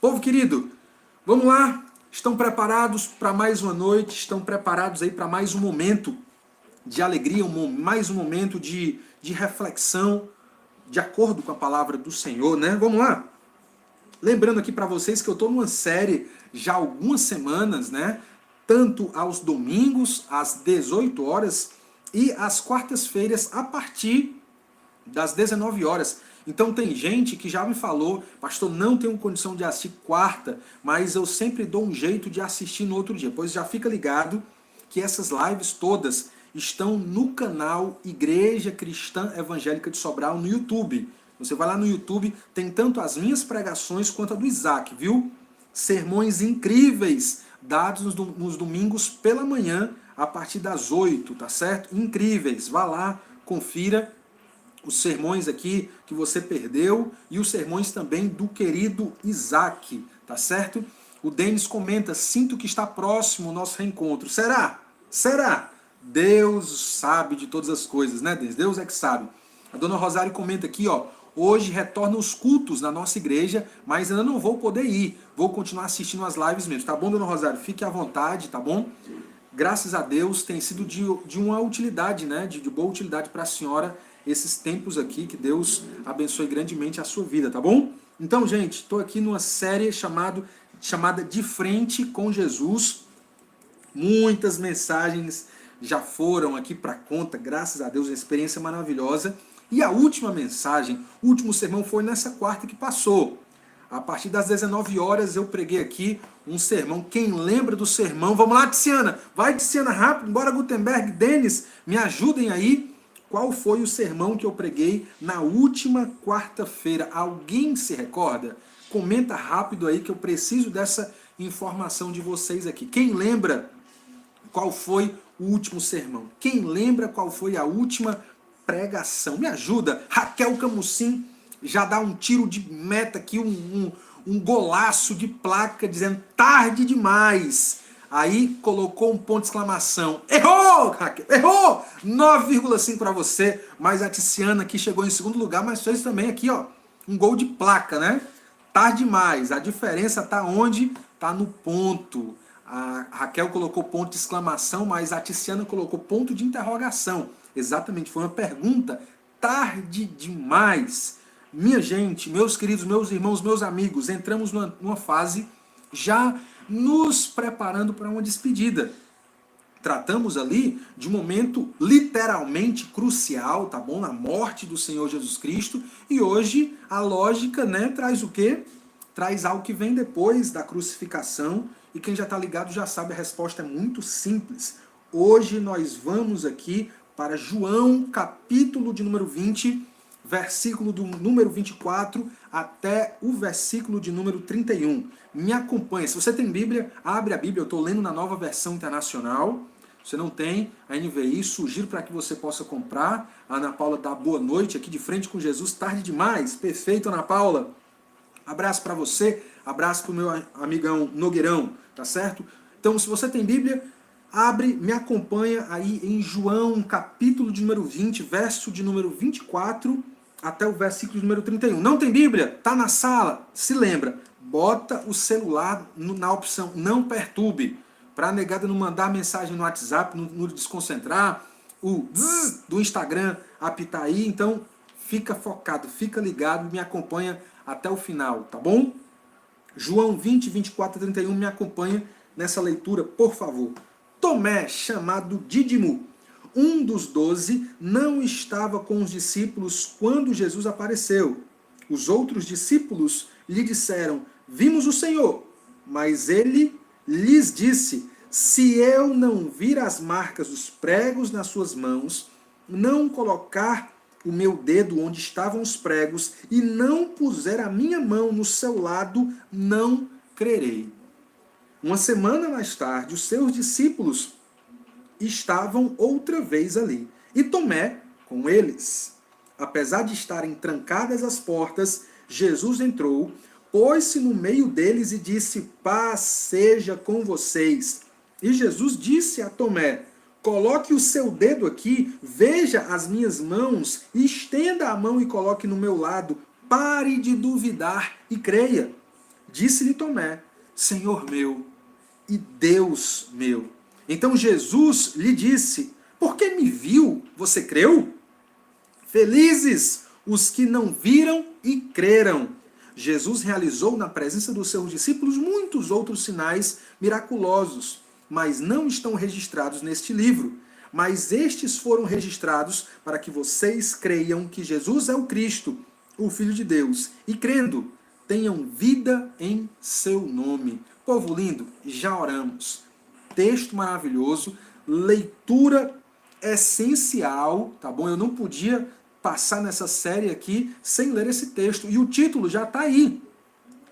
Povo querido, vamos lá? Estão preparados para mais uma noite? Estão preparados aí para mais um momento de alegria, mais um momento de reflexão, de acordo com a palavra do Senhor, né? Vamos lá? Lembrando aqui para vocês que eu estou numa série já há algumas semanas, né? Tanto aos domingos, às 18 horas, e às quartas-feiras, a partir das 19 horas. Então tem gente que já me falou, pastor, não tenho condição de assistir quarta, mas eu sempre dou um jeito de assistir no outro dia. Pois já fica ligado que essas lives todas estão no canal Igreja Cristã Evangélica de Sobral no YouTube. Você vai lá no YouTube, tem tanto as minhas pregações quanto a do Isaac, viu? Sermões incríveis, dados nos domingos pela manhã, a partir das 8, tá certo? Incríveis, vá lá, confira os sermões aqui que você perdeu e os sermões também do querido Isaac, tá certo? O Denis comenta, sinto que está próximo o nosso reencontro. Será? Será? Deus sabe de todas as coisas, né, Denis? Deus é que sabe. A dona Rosário comenta aqui, ó, hoje retornam os cultos na nossa igreja, mas ainda não vou poder ir. Vou continuar assistindo as lives mesmo, tá bom, dona Rosário? Fique à vontade, tá bom? Graças a Deus tem sido de uma utilidade, né, de boa utilidade para a senhora esses tempos aqui, que Deus abençoe grandemente a sua vida, tá bom? Então, gente, estou aqui numa série chamada De Frente com Jesus. Muitas mensagens já foram aqui para conta, graças a Deus, uma experiência maravilhosa. E a última mensagem, o último sermão foi nessa quarta que passou. A partir das 19 horas eu preguei aqui um sermão. Quem lembra do sermão? Vamos lá, Tiziana! Vai, Tiziana, rápido! Bora, Gutenberg, Denis, me ajudem aí. Qual foi o sermão que eu preguei na última quarta-feira? Alguém se recorda? Comenta rápido aí que eu preciso dessa informação de vocês aqui. Quem lembra qual foi o último sermão? Quem lembra qual foi a última pregação? Me ajuda. Raquel Camusim já dá um tiro de meta aqui, um golaço de placa dizendo tarde demais. Aí colocou um ponto de exclamação. Errou, Raquel, errou! 9,5 para você, mas a Tiziana aqui chegou em segundo lugar, mas fez também aqui, ó, um gol de placa, né? Tarde demais. A diferença tá onde? Tá no ponto. A Raquel colocou ponto de exclamação, mas a Tiziana colocou ponto de interrogação. Exatamente, foi uma pergunta. Tarde demais. Minha gente, meus queridos, meus irmãos, meus amigos, entramos numa fase já nos preparando para uma despedida. Tratamos ali de um momento literalmente crucial, tá bom? Na morte do Senhor Jesus Cristo. E hoje a lógica, né, traz o quê? Traz algo que vem depois da crucificação. E quem já está ligado já sabe, a resposta é muito simples. Hoje nós vamos aqui para João, capítulo de número 20, versículo do número 24 até o versículo de número 31. Me acompanha. Se você tem Bíblia, abre a Bíblia. Eu estou lendo na Nova Versão Internacional. Se você não tem a NVI, sugiro para que você possa comprar. A Ana Paula dá boa noite aqui de frente com Jesus. Tarde demais. Perfeito, Ana Paula. Abraço para você. Abraço para o meu amigão Nogueirão. Tá certo? Então, se você tem Bíblia, abre, me acompanha aí em João, capítulo de número 20, verso de número 24 até o versículo de número 31. Não tem Bíblia? Tá na sala? Se lembra, bota o celular na opção não perturbe, para a negada não mandar mensagem no WhatsApp, não desconcentrar, o zzz do Instagram apitar aí. Então, fica focado, fica ligado, me acompanha até o final, tá bom? João 20, 24 a 31, me acompanha nessa leitura, por favor. Tomé, chamado Dídimo, um dos 12, não estava com os discípulos quando Jesus apareceu. Os outros discípulos lhe disseram, vimos o Senhor. Mas ele lhes disse, se eu não vir as marcas dos pregos nas suas mãos, não colocar o meu dedo onde estavam os pregos e não puser a minha mão no seu lado, não crerei. Uma semana mais tarde, os seus discípulos estavam outra vez ali. E Tomé com eles. Apesar de estarem trancadas as portas, Jesus entrou, pôs-se no meio deles e disse, paz seja com vocês. E Jesus disse a Tomé, coloque o seu dedo aqui, veja as minhas mãos, e estenda a mão e coloque no meu lado. Pare de duvidar e creia. Disse-lhe Tomé: Senhor meu e Deus meu. Então Jesus lhe disse: porque me viu, você creu? Felizes os que não viram e creram. Jesus realizou na presença dos seus discípulos muitos outros sinais miraculosos, mas não estão registrados neste livro. Mas estes foram registrados para que vocês creiam que Jesus é o Cristo, o Filho de Deus, e crendo, tenham vida em seu nome. Povo lindo, já oramos. Texto maravilhoso, leitura essencial, tá bom? Eu não podia passar nessa série aqui sem ler esse texto. E o título já está aí,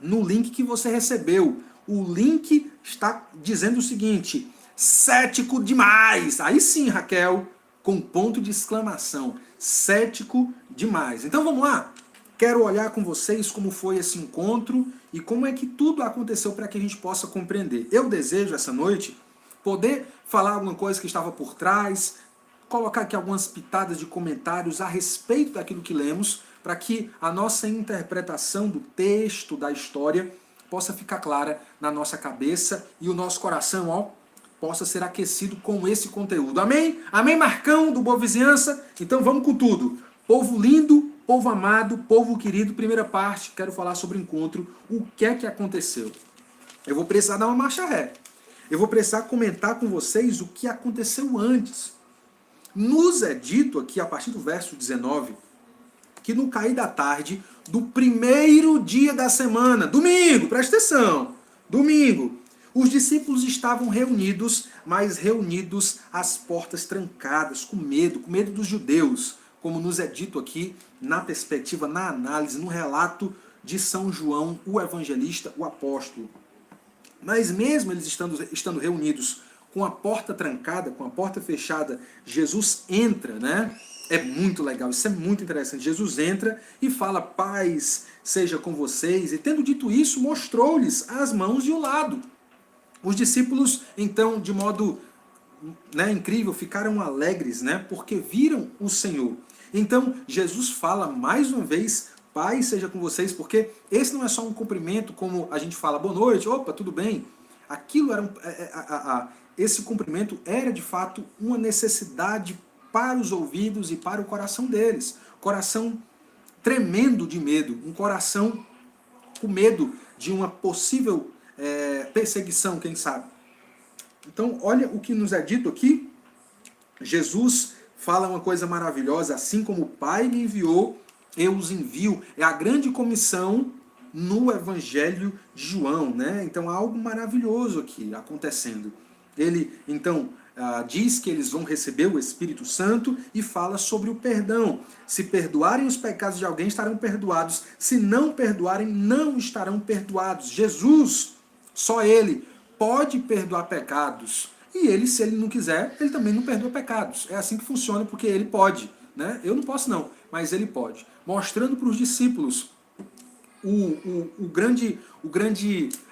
no link que você recebeu. O link está dizendo o seguinte: cético demais. Aí sim, Raquel, com ponto de exclamação. Cético demais. Então vamos lá. Quero olhar com vocês como foi esse encontro e como é que tudo aconteceu para que a gente possa compreender. Eu desejo essa noite poder falar alguma coisa que estava por trás, colocar aqui algumas pitadas de comentários a respeito daquilo que lemos, para que a nossa interpretação do texto, da história, possa ficar clara na nossa cabeça e o nosso coração, ó, possa ser aquecido com esse conteúdo. Amém? Amém, Marcão, do Boa Vizinhança? Então vamos com tudo. Povo lindo, povo amado, povo querido, primeira parte, quero falar sobre o encontro, o que é que aconteceu. Eu vou precisar dar uma marcha ré. Eu vou precisar comentar com vocês o que aconteceu antes. Nos é dito aqui, a partir do verso 19, que no cair da tarde do primeiro dia da semana, domingo, presta atenção, domingo, os discípulos estavam reunidos, mas reunidos às portas trancadas, com medo dos judeus, como nos é dito aqui na perspectiva, na análise, no relato de São João, o evangelista, o apóstolo. Mas mesmo eles estando reunidos com a porta trancada, com a porta fechada, Jesus entra, né? É muito legal, isso é muito interessante. Jesus entra e fala: paz seja com vocês. E tendo dito isso, mostrou-lhes as mãos e o lado. Os discípulos, então, de modo, né, incrível, ficaram alegres, né? Porque viram o Senhor. Então, Jesus fala mais uma vez: paz seja com vocês, porque esse não é só um cumprimento, como a gente fala boa noite, opa, tudo bem. Aquilo era esse cumprimento era de fato uma necessidade para os ouvidos e para o coração deles. Coração tremendo de medo, um coração com medo de uma possível perseguição, quem sabe. Então, olha o que nos é dito aqui. Jesus fala uma coisa maravilhosa: assim como o Pai me enviou, eu os envio. É a grande comissão no Evangelho de João, né? Então há algo maravilhoso aqui acontecendo. Ele, então, diz que eles vão receber o Espírito Santo e fala sobre o perdão. Se perdoarem os pecados de alguém, estarão perdoados. Se não perdoarem, não estarão perdoados. Jesus, só Ele, pode perdoar pecados. E Ele, se Ele não quiser, Ele também não perdoa pecados. É assim que funciona, porque Ele pode, né? Eu não posso não, mas Ele pode. Mostrando para os discípulos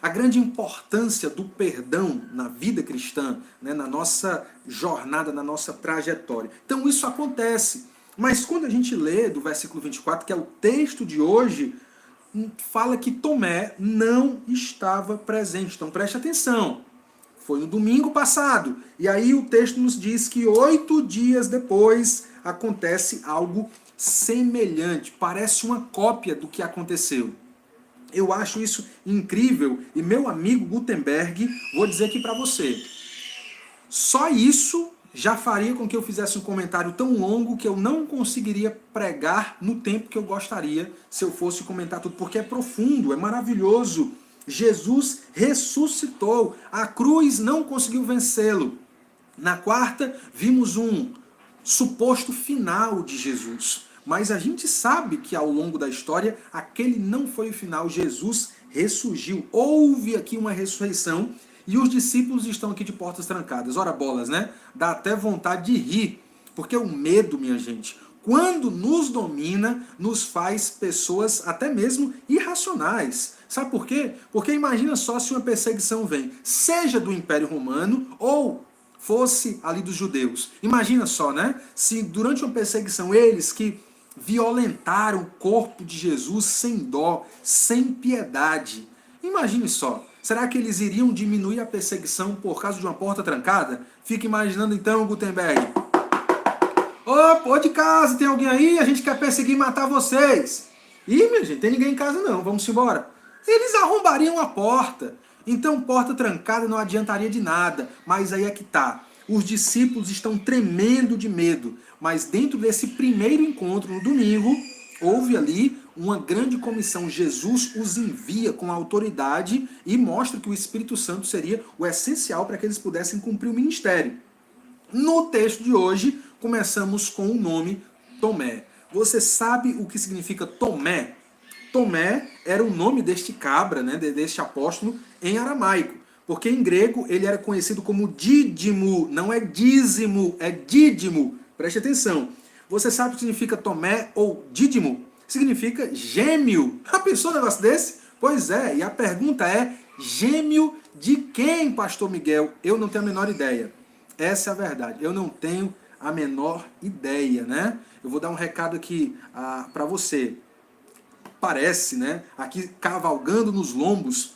a grande importância do perdão na vida cristã, né, na nossa jornada, na nossa trajetória. Então isso acontece. Mas quando a gente lê do versículo 24, que é o texto de hoje, fala que Tomé não estava presente. Então preste atenção. Foi no domingo passado. E aí o texto nos diz que 8 dias depois acontece algo semelhante, parece uma cópia do que aconteceu. Eu acho isso incrível e meu amigo Gutenberg, vou dizer aqui para você, só isso já faria com que eu fizesse um comentário tão longo que eu não conseguiria pregar no tempo que eu gostaria se eu fosse comentar tudo, porque é profundo, é maravilhoso. Jesus ressuscitou, a cruz não conseguiu vencê-lo. Na quarta, vimos um suposto final de Jesus. Mas a gente sabe que ao longo da história, aquele não foi o final. Jesus ressurgiu. Houve aqui uma ressurreição e os discípulos estão aqui de portas trancadas. Ora bolas, né? Dá até vontade de rir. Porque o medo, minha gente, quando nos domina, nos faz pessoas até mesmo irracionais. Sabe por quê? Porque imagina só se uma perseguição vem, seja do Império Romano ou fosse ali dos judeus. Imagina só, né? Se durante uma perseguição eles que violentaram o corpo de Jesus sem dó, sem piedade. Imagine só, será que eles iriam diminuir a perseguição por causa de uma porta trancada? Fica imaginando então, Gutenberg. Ô, de casa, tem alguém aí? A gente quer perseguir e matar vocês. Ih, minha gente, tem ninguém em casa não, vamos embora. Eles arrombariam a porta. Então, porta trancada não adiantaria de nada. Mas aí é que tá. Os discípulos estão tremendo de medo. Mas dentro desse primeiro encontro, no domingo, houve ali uma grande comissão. Jesus os envia com autoridade e mostra que o Espírito Santo seria o essencial para que eles pudessem cumprir o ministério. No texto de hoje, começamos com o nome Tomé. Você sabe o que significa Tomé? Tomé era o nome deste cabra, né, deste apóstolo, em aramaico. Porque em grego ele era conhecido como Dídimo, não é dízimo, é Dídimo. Preste atenção. Você sabe o que significa Tomé ou Dídimo? Significa gêmeo. Já pensou um negócio desse? Pois é, e a pergunta é, gêmeo de quem, pastor Miguel? Eu não tenho a menor ideia. Essa é a verdade, eu não tenho a menor ideia, né? Eu vou dar um recado aqui para você. Parece, né, aqui cavalgando nos lombos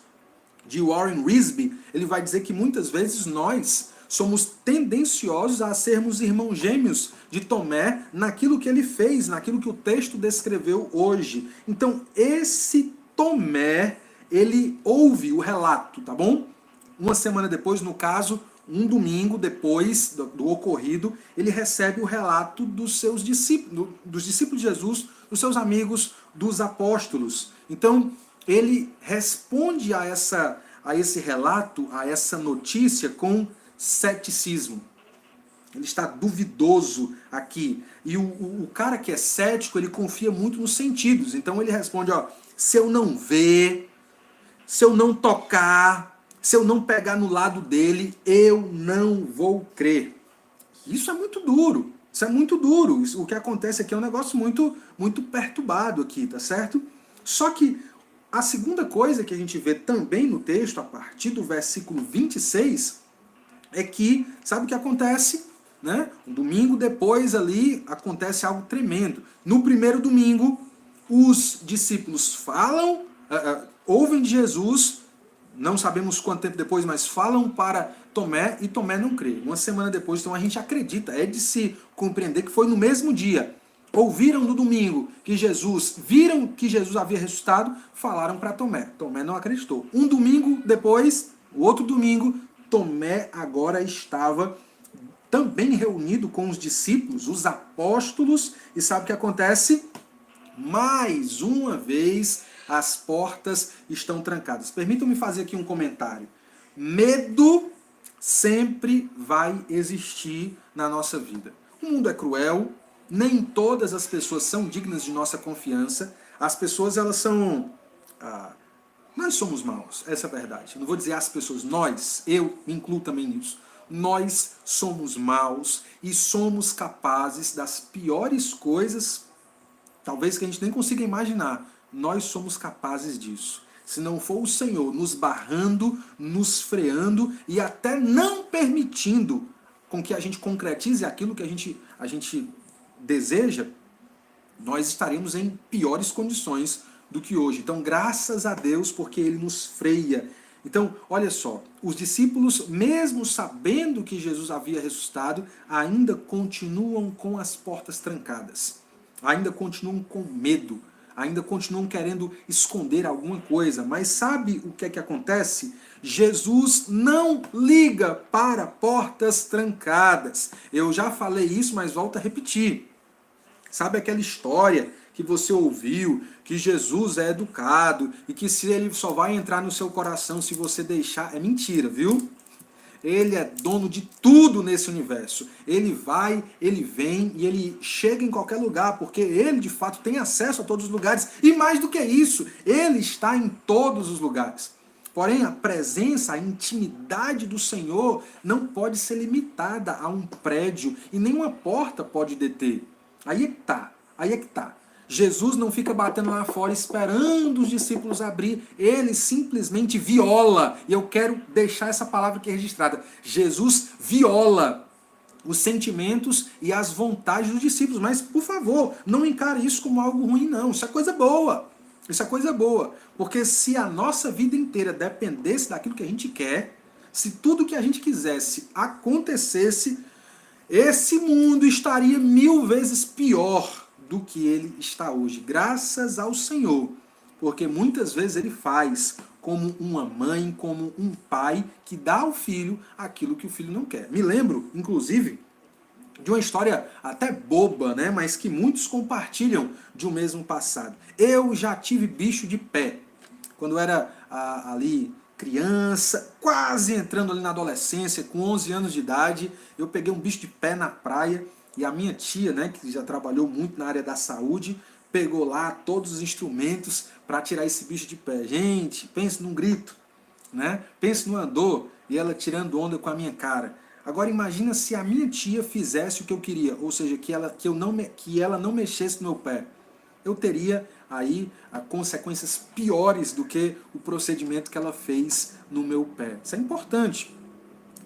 de Warren Wiersbe, ele vai dizer que muitas vezes nós somos tendenciosos a sermos irmãos gêmeos de Tomé naquilo que ele fez, naquilo que o texto descreveu hoje. Então, esse Tomé, ele ouve o relato, tá bom? Uma semana depois, no caso, um domingo depois do ocorrido, ele recebe o relato dos seus discípulos, dos discípulos de Jesus, dos seus amigos, dos apóstolos. Então, ele responde a esse relato, a essa notícia, com ceticismo. Ele está duvidoso aqui. E o cara que é cético, ele confia muito nos sentidos. Então ele responde, se eu não ver, se eu não tocar, se eu não pegar no lado dele, eu não vou crer. Isso é muito duro. Isso é muito duro. O que acontece aqui é um negócio muito, muito perturbado aqui, tá certo? Só que a segunda coisa que a gente vê também no texto, a partir do versículo 26, é que, sabe o que acontece? Né? Um domingo depois ali acontece algo tremendo. No primeiro domingo, os discípulos falam, ouvem de Jesus, não sabemos quanto tempo depois, mas falam para Tomé e Tomé não crê. Uma semana depois, então a gente acredita, é de se compreender que foi no mesmo dia. Ouviram no domingo que viram que Jesus havia ressuscitado, falaram para Tomé. Tomé não acreditou. Um domingo depois, o outro domingo, Tomé agora estava também reunido com os discípulos, os apóstolos, e sabe o que acontece? Mais uma vez, as portas estão trancadas. Permitam-me fazer aqui um comentário. Medo sempre vai existir na nossa vida. O mundo é cruel, nem todas as pessoas são dignas de nossa confiança. As pessoas, elas são... nós somos maus, essa é a verdade. Não vou dizer as pessoas, nós, eu me incluo também nisso. Nós somos maus e somos capazes das piores coisas, talvez que a gente nem consiga imaginar. Nós somos capazes disso. Se não for o Senhor nos barrando, nos freando e até não permitindo com que a gente concretize aquilo que a gente deseja, nós estaremos em piores condições do que hoje. Então, graças a Deus, porque Ele nos freia. Então, olha só, os discípulos, mesmo sabendo que Jesus havia ressuscitado, ainda continuam com as portas trancadas. Ainda continuam com medo. Ainda continuam querendo esconder alguma coisa. Mas sabe o que é que acontece? Jesus não liga para portas trancadas. Eu já falei isso, mas volto a repetir. Sabe aquela história que você ouviu, que Jesus é educado e que se ele só vai entrar no seu coração se você deixar? É mentira, viu? Ele é dono de tudo nesse universo. Ele vai, ele vem e ele chega em qualquer lugar, porque ele de fato tem acesso a todos os lugares. E mais do que isso, ele está em todos os lugares. Porém, a presença, a intimidade do Senhor não pode ser limitada a um prédio e nenhuma porta pode deter. Aí é que tá, aí é que tá. Jesus não fica batendo lá fora esperando os discípulos abrir, ele simplesmente viola, e eu quero deixar essa palavra aqui registrada, Jesus viola os sentimentos e as vontades dos discípulos, mas por favor, não encare isso como algo ruim não, isso é coisa boa. Isso é coisa boa, porque se a nossa vida inteira dependesse daquilo que a gente quer, se tudo que a gente quisesse acontecesse, esse mundo estaria 1000 vezes pior do que ele está hoje, graças ao Senhor. Porque muitas vezes ele faz como uma mãe, como um pai, que dá ao filho aquilo que o filho não quer. Me lembro, inclusive, de uma história até boba, né, mas que muitos compartilham de um mesmo passado. Eu já tive bicho de pé. Quando eu era ali criança, quase entrando ali na adolescência, com 11 anos de idade, eu peguei um bicho de pé na praia e a minha tia, né, que já trabalhou muito na área da saúde, pegou lá todos os instrumentos para tirar esse bicho de pé. Gente, pense num grito, né? Pense numa dor e ela tirando onda com a minha cara. Agora imagina se a minha tia fizesse o que eu queria, ou seja, que ela não mexesse no meu pé. Eu teria aí consequências piores do que o procedimento que ela fez no meu pé. Isso é importante.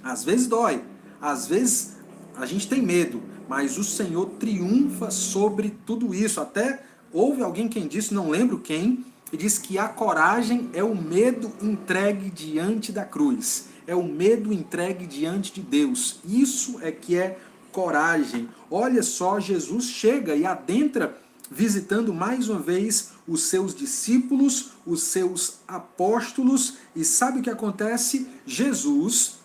Às vezes dói, às vezes a gente tem medo, mas o Senhor triunfa sobre tudo isso. Até houve alguém quem disse, não lembro quem, e disse que a coragem é o medo entregue diante da cruz. É o medo entregue diante de Deus. Isso é que é coragem. Olha só, Jesus chega e adentra visitando mais uma vez os seus discípulos, os seus apóstolos, e sabe o que acontece? Jesus,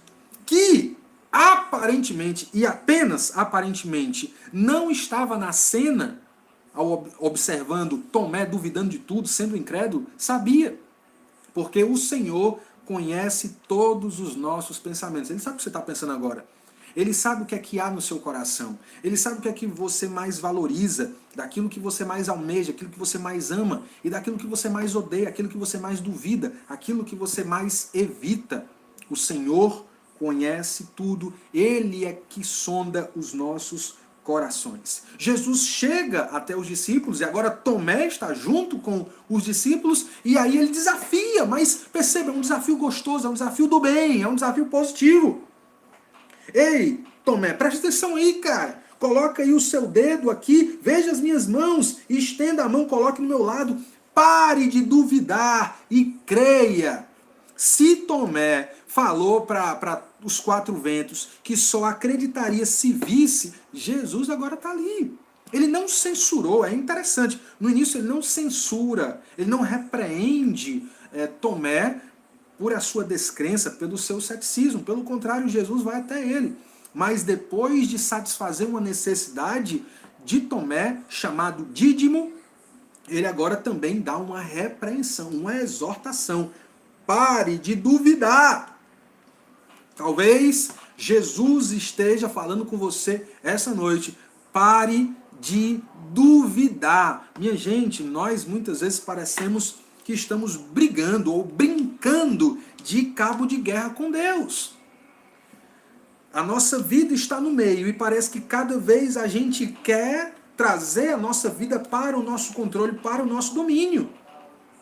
que aparentemente, e apenas aparentemente, não estava na cena, ao observando Tomé duvidando de tudo, sendo incrédulo, sabia. Porque o Senhor conhece todos os nossos pensamentos. Ele sabe o que você está pensando agora. Ele sabe o que é que há no seu coração. Ele sabe o que é que você mais valoriza, daquilo que você mais almeja, aquilo que você mais ama, e daquilo que você mais odeia, aquilo que você mais duvida, aquilo que você mais evita. O Senhor conhece tudo. Ele é que sonda os nossos corações. Jesus chega até os discípulos, e agora Tomé está junto com os discípulos, e aí ele desafia, mas perceba, é um desafio gostoso, é um desafio do bem, é um desafio positivo. Ei, Tomé, presta atenção aí, cara. Coloca aí o seu dedo aqui, veja as minhas mãos, estenda a mão, coloque no meu lado. Pare de duvidar e creia. Se Tomé falou para os 4 ventos que só acreditaria se visse, Jesus agora está ali. Ele não censurou, é interessante. No início ele não censura, ele não repreende Tomé por a sua descrença, pelo seu ceticismo. Pelo contrário, Jesus vai até ele. Mas depois de satisfazer uma necessidade de Tomé, chamado Dídimo, ele agora também dá uma repreensão, uma exortação. Pare de duvidar. Talvez Jesus esteja falando com você essa noite. Pare de duvidar. Minha gente, nós muitas vezes parecemos que estamos brigando ou brincando de cabo de guerra com Deus. A nossa vida está no meio e parece que cada vez a gente quer trazer a nossa vida para o nosso controle, para o nosso domínio.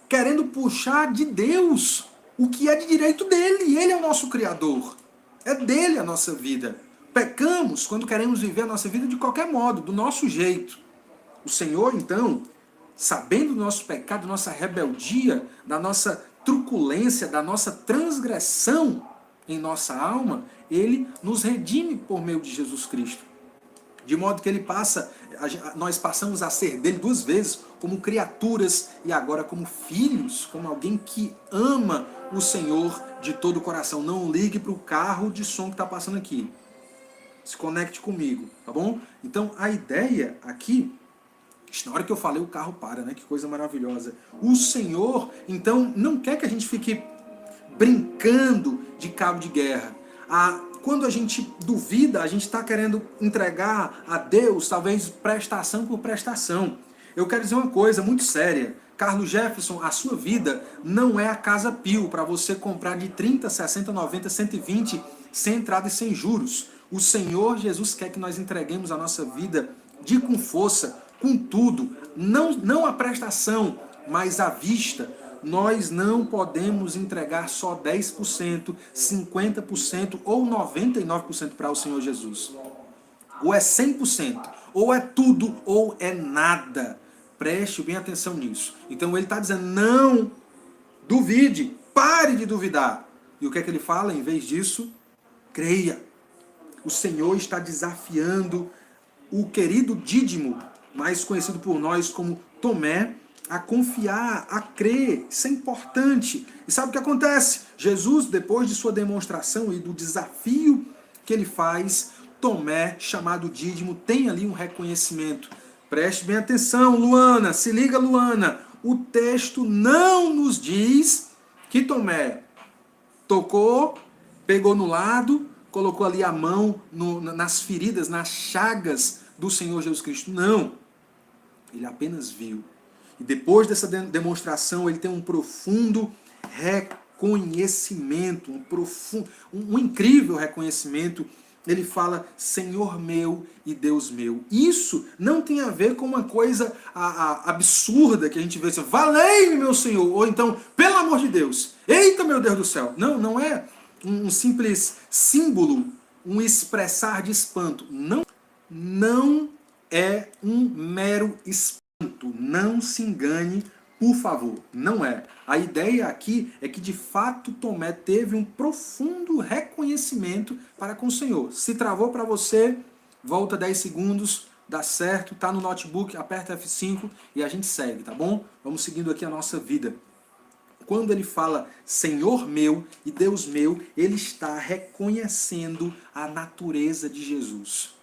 Querendo puxar de Deus o que é de direito dele. E ele é o nosso Criador. É dele a nossa vida. Pecamos quando queremos viver a nossa vida de qualquer modo, do nosso jeito. O Senhor, então, sabendo do nosso pecado, da nossa rebeldia, da nossa truculência, da nossa transgressão em nossa alma, ele nos redime por meio de Jesus Cristo. De modo que nós passamos a ser dele 2 vezes, como criaturas e agora como filhos, como alguém que ama o Senhor de todo o coração. Não ligue para o carro de som que está passando aqui. Se conecte comigo, tá bom? Então a ideia aqui, na hora que eu falei o carro para, né? Que coisa maravilhosa. O Senhor, então, não quer que a gente fique brincando de cabo de guerra. Quando a gente duvida, a gente está querendo entregar a Deus, talvez, prestação por prestação. Eu quero dizer uma coisa muito séria. Carlos Jefferson, a sua vida não é a Casa Pio para você comprar de 30, 60, 90, 120, sem entrada e sem juros. O Senhor Jesus quer que nós entreguemos a nossa vida com força, com tudo. Não a prestação, mas à vista. Nós não podemos entregar só 10%, 50% ou 99% para o Senhor Jesus. Ou é 100%, ou é tudo, ou é nada. Preste bem atenção nisso. Então ele está dizendo, não duvide, pare de duvidar. E o que é que ele fala? Em vez disso, creia. O Senhor está desafiando o querido Dídimo, mais conhecido por nós como Tomé, a confiar, a crer. Isso é importante. E sabe o que acontece? Jesus, depois de sua demonstração e do desafio que ele faz, Tomé, chamado Dídimo, tem ali um reconhecimento. Preste bem atenção, Luana, se liga, Luana. O texto não nos diz que Tomé tocou, pegou no lado, colocou ali a mão nas feridas, nas chagas do Senhor Jesus Cristo. Não. Ele apenas viu. E depois dessa demonstração, ele tem um profundo reconhecimento, um incrível reconhecimento. Ele fala, Senhor meu e Deus meu. Isso não tem a ver com uma coisa absurda que a gente vê assim, valei-me, meu Senhor, ou então, pelo amor de Deus, eita, meu Deus do céu. Não, não é um simples símbolo, um expressar de espanto. Não é um mero espanto. Não se engane, por favor. Não é. A ideia aqui é que, de fato, Tomé teve um profundo reconhecimento para com o Senhor. Se travou para você, volta 10 segundos, dá certo, tá no notebook, aperta F5 e a gente segue, tá bom? Vamos seguindo aqui a nossa vida. Quando ele fala Senhor meu e Deus meu, ele está reconhecendo a natureza de Jesus.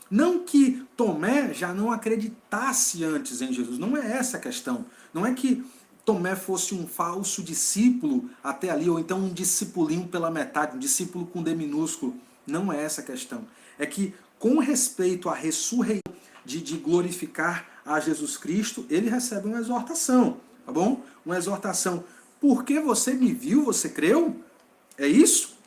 Não que Tomé já não acreditasse antes em Jesus, não é essa a questão. Não é que Tomé fosse um falso discípulo até ali, ou então um discipulinho pela metade, um discípulo com D minúsculo. Não é essa a questão. É que, com respeito à ressurreição, de glorificar a Jesus Cristo, ele recebe uma exortação, tá bom? Uma exortação. Porque você me viu, você creu? É isso?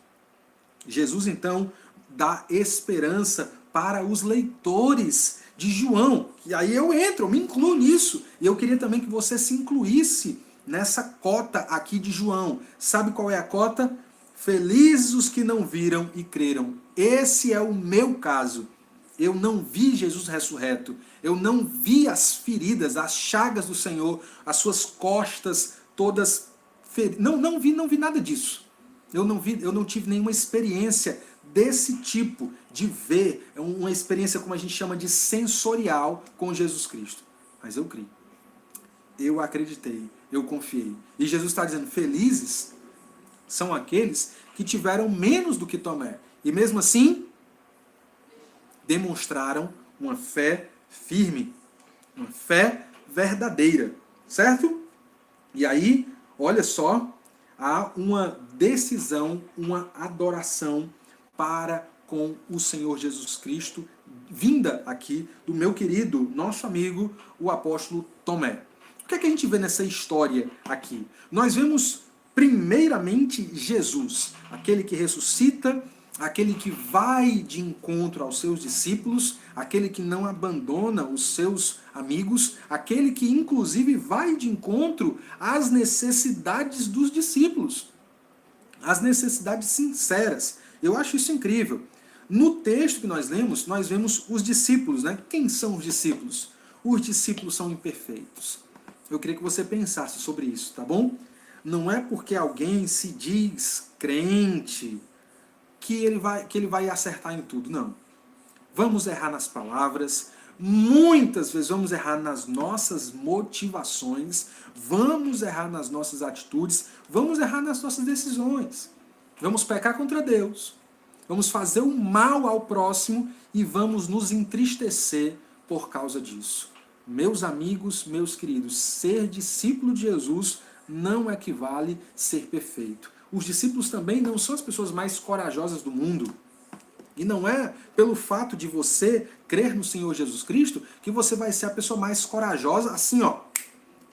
Jesus, então, dá esperança para os leitores de João. E aí eu me incluo nisso. E eu queria também que você se incluísse nessa cota aqui de João. Sabe qual é a cota? Felizes os que não viram e creram. Esse é o meu caso. Eu não vi Jesus ressurreto. Eu não vi as feridas, as chagas do Senhor, as suas costas todas feridas. Não vi nada disso. Eu não tive nenhuma experiência desse tipo de ver, uma experiência como a gente chama de sensorial com Jesus Cristo. Mas eu criei. Eu acreditei, eu confiei. E Jesus está dizendo, felizes são aqueles que tiveram menos do que Tomé. E mesmo assim, demonstraram uma fé firme, uma fé verdadeira, certo? E aí, olha só, há uma decisão, uma adoração para com o Senhor Jesus Cristo, vinda aqui do meu querido, nosso amigo, o apóstolo Tomé. O que é que a gente vê nessa história aqui? Nós vemos, primeiramente, Jesus, aquele que ressuscita, aquele que vai de encontro aos seus discípulos, aquele que não abandona os seus amigos, aquele que, inclusive, vai de encontro às necessidades dos discípulos, às necessidades sinceras. Eu acho isso incrível. No texto que nós vemos os discípulos, né? Quem são os discípulos? Os discípulos são imperfeitos. Eu queria que você pensasse sobre isso, tá bom? Não é porque alguém se diz crente que ele vai acertar em tudo, não. Vamos errar nas palavras, muitas vezes vamos errar nas nossas motivações, vamos errar nas nossas atitudes, vamos errar nas nossas decisões. Vamos pecar contra Deus, vamos fazer o mal ao próximo e vamos nos entristecer por causa disso. Meus amigos, meus queridos, ser discípulo de Jesus não equivale a ser perfeito. Os discípulos também não são as pessoas mais corajosas do mundo. E não é pelo fato de você crer no Senhor Jesus Cristo que você vai ser a pessoa mais corajosa, assim, ó,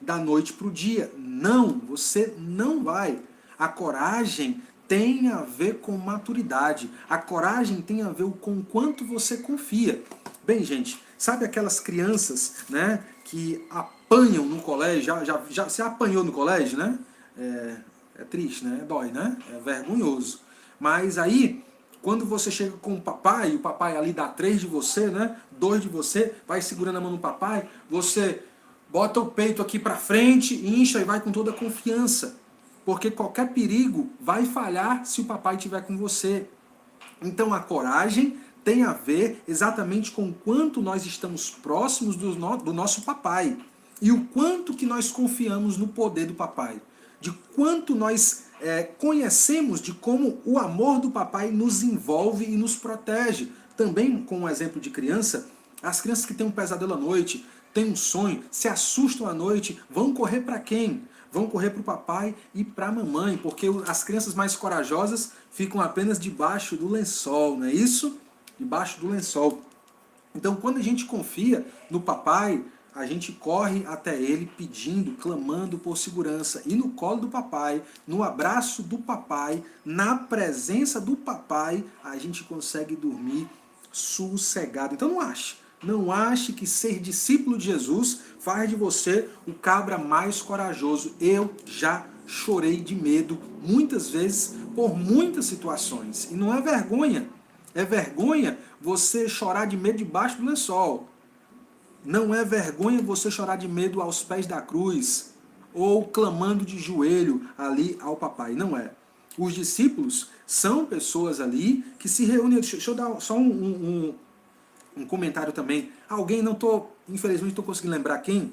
da noite para o dia. Não, você não vai. A coragem tem a ver com maturidade. A coragem tem a ver com o quanto você confia. Bem, gente, sabe aquelas crianças, né, que apanham no colégio? Já você apanhou no colégio, né? É triste, né? Dói, né? É vergonhoso. Mas aí, quando você chega com o papai papai ali dá 3 de você, né? 2 de você, vai segurando a mão no papai, você bota o peito aqui para frente, incha e vai com toda a confiança. Porque qualquer perigo vai falhar se o papai estiver com você. Então a coragem tem a ver exatamente com o quanto nós estamos próximos do nosso papai. E o quanto que nós confiamos no poder do papai. De quanto nós conhecemos de como o amor do papai nos envolve e nos protege. Também com um exemplo de criança, as crianças que têm um pesadelo à noite, têm um sonho, se assustam à noite, vão correr para quem? Vão correr para o papai e para a mamãe, porque as crianças mais corajosas ficam apenas debaixo do lençol, não é isso? Debaixo do lençol. Então, quando a gente confia no papai, a gente corre até ele pedindo, clamando por segurança. E no colo do papai, no abraço do papai, na presença do papai, a gente consegue dormir sossegado. Então não ache que ser discípulo de Jesus faz de você o cabra mais corajoso. Eu já chorei de medo muitas vezes por muitas situações. E não é vergonha. É vergonha você chorar de medo debaixo do lençol. Não é vergonha você chorar de medo aos pés da cruz ou clamando de joelho ali ao papai. Não é. Os discípulos são pessoas ali que se reúnem. Deixa eu dar só um comentário também. Alguém, infelizmente não estou conseguindo lembrar quem,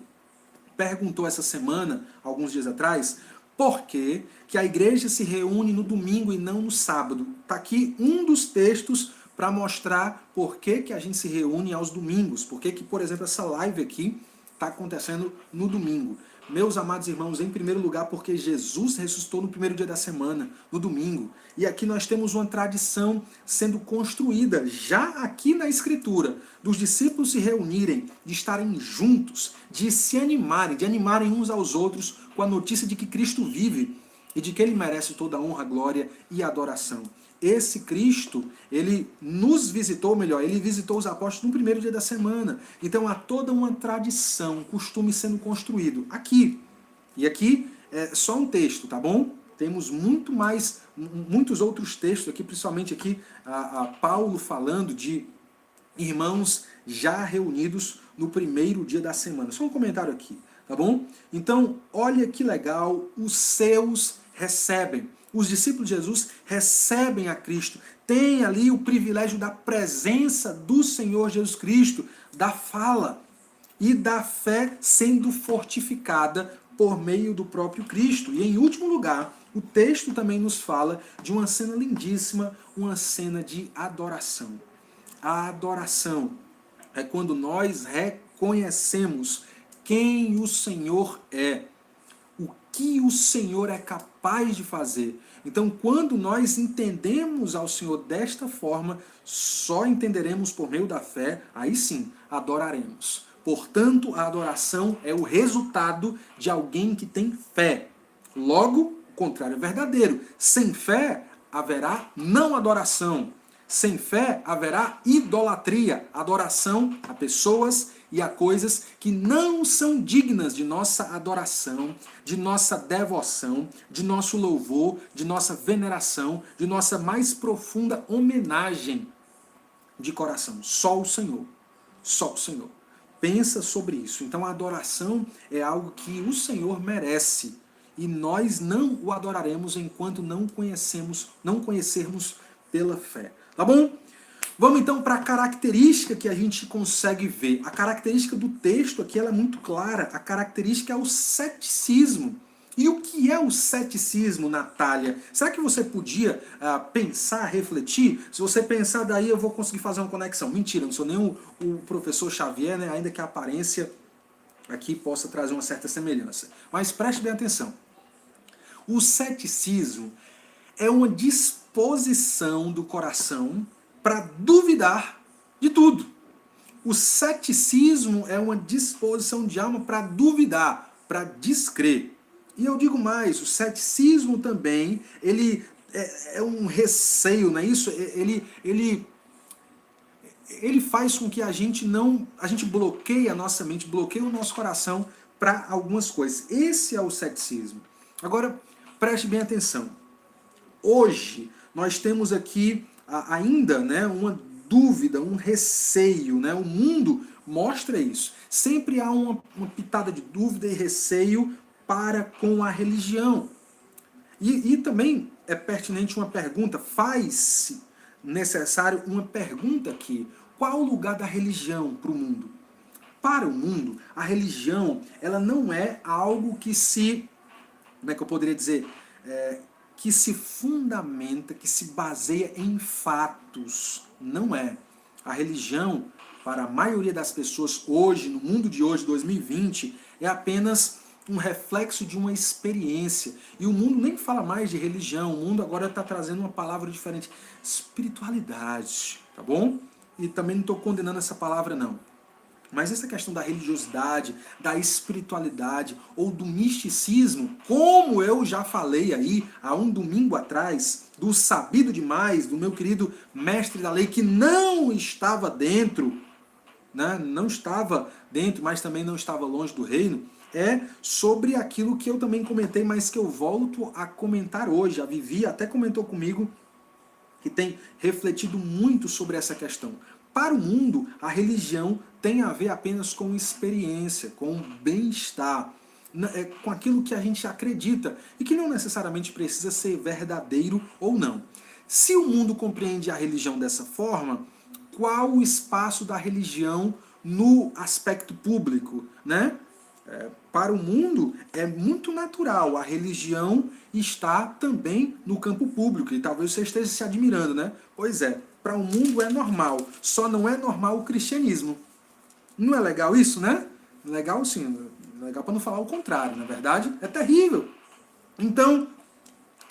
perguntou essa semana, alguns dias atrás, por que a igreja se reúne no domingo e não no sábado. Está aqui um dos textos para mostrar por que a gente se reúne aos domingos. Por que, por exemplo, essa live aqui está acontecendo no domingo. Meus amados irmãos, em primeiro lugar, porque Jesus ressuscitou no primeiro dia da semana, no domingo. E aqui nós temos uma tradição sendo construída, já aqui na Escritura, dos discípulos se reunirem, de estarem juntos, de se animarem, de animarem uns aos outros com a notícia de que Cristo vive e de que Ele merece toda a honra, glória e adoração. Esse Cristo, ele nos visitou, melhor, ele visitou os apóstolos no primeiro dia da semana. Então há toda uma tradição, um costume sendo construído aqui. E aqui é só um texto, tá bom? Temos muitos outros textos aqui, principalmente aqui a Paulo falando de irmãos já reunidos no primeiro dia da semana. Só um comentário aqui, tá bom? Então, olha que legal, os seus recebem. Os discípulos de Jesus recebem a Cristo, têm ali o privilégio da presença do Senhor Jesus Cristo, da fala e da fé sendo fortificada por meio do próprio Cristo. E em último lugar, o texto também nos fala de uma cena lindíssima, uma cena de adoração. A adoração é quando nós reconhecemos quem o Senhor é, o que o Senhor é capaz de fazer. Então, quando nós entendemos ao Senhor desta forma, só entenderemos por meio da fé, aí sim, adoraremos. Portanto, a adoração é o resultado de alguém que tem fé. Logo, o contrário é verdadeiro. Sem fé, haverá não adoração. Sem fé, haverá idolatria, adoração a pessoas e a coisas que não são dignas de nossa adoração, de nossa devoção, de nosso louvor, de nossa veneração, de nossa mais profunda homenagem de coração. Só o Senhor. Só o Senhor. Pensa sobre isso. Então a adoração é algo que o Senhor merece. E nós não o adoraremos enquanto não conhecermos pela fé. Tá bom? Vamos então para a característica que a gente consegue ver. A característica do texto aqui ela é muito clara. A característica é o ceticismo. E o que é o ceticismo, Natália? Será que você podia pensar, refletir? Se você pensar daí eu vou conseguir fazer uma conexão. Mentira, não sou nem o professor Xavier, né? Ainda que a aparência aqui possa trazer uma certa semelhança. Mas preste bem atenção. O ceticismo é uma disposição do coração para duvidar de tudo. O ceticismo é uma disposição de alma para duvidar, para descrer. E eu digo mais, o ceticismo também, ele é um receio, não é isso? Ele faz com que a gente bloqueie a nossa mente, bloqueie o nosso coração para algumas coisas. Esse é o ceticismo. Agora, preste bem atenção. Hoje, nós temos aqui ainda, né, uma dúvida, um receio, né? O mundo mostra isso. Sempre há uma pitada de dúvida e receio para com a religião. E também é pertinente uma pergunta, faz-se necessário uma pergunta aqui. Qual o lugar da religião para o mundo? Para o mundo, a religião ela não é algo que se, como é que eu poderia dizer, que se fundamenta, que se baseia em fatos. Não é. A religião, para a maioria das pessoas hoje, no mundo de hoje, 2020, é apenas um reflexo de uma experiência. E o mundo nem fala mais de religião, o mundo agora está trazendo uma palavra diferente. Espiritualidade, tá bom? E também não estou condenando essa palavra, não. Mas essa questão da religiosidade, da espiritualidade ou do misticismo, como eu já falei aí há um domingo atrás, do sabido demais, do meu querido mestre da lei, que não estava dentro, né? Não estava dentro, mas também não estava longe do reino, é sobre aquilo que eu também comentei, mas que eu volto a comentar hoje. A Vivi até comentou comigo que tem refletido muito sobre essa questão. Para o mundo, a religião tem a ver apenas com experiência, com bem-estar, com aquilo que a gente acredita e que não necessariamente precisa ser verdadeiro ou não. Se o mundo compreende a religião dessa forma, qual o espaço da religião no aspecto público, né? Para o mundo é muito natural, a religião está também no campo público, e talvez você esteja se admirando, né? Pois é, para o mundo é normal, só não é normal o cristianismo. Não é legal isso, né? Legal sim, legal para não falar o contrário, na verdade, é terrível. Então,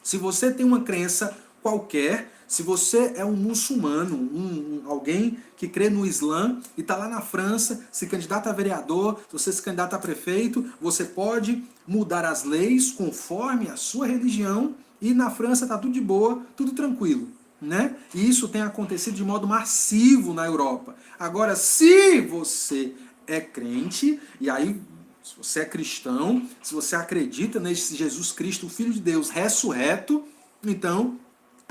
se você tem uma crença qualquer, se você é um muçulmano, alguém que crê no Islã e está lá na França, se candidata a vereador, se você se candidata a prefeito, você pode mudar as leis conforme a sua religião e na França está tudo de boa, tudo tranquilo. Né? E isso tem acontecido de modo massivo na Europa. Agora, se você é crente, e aí se você é cristão, se você acredita nesse Jesus Cristo, o Filho de Deus ressurreto, então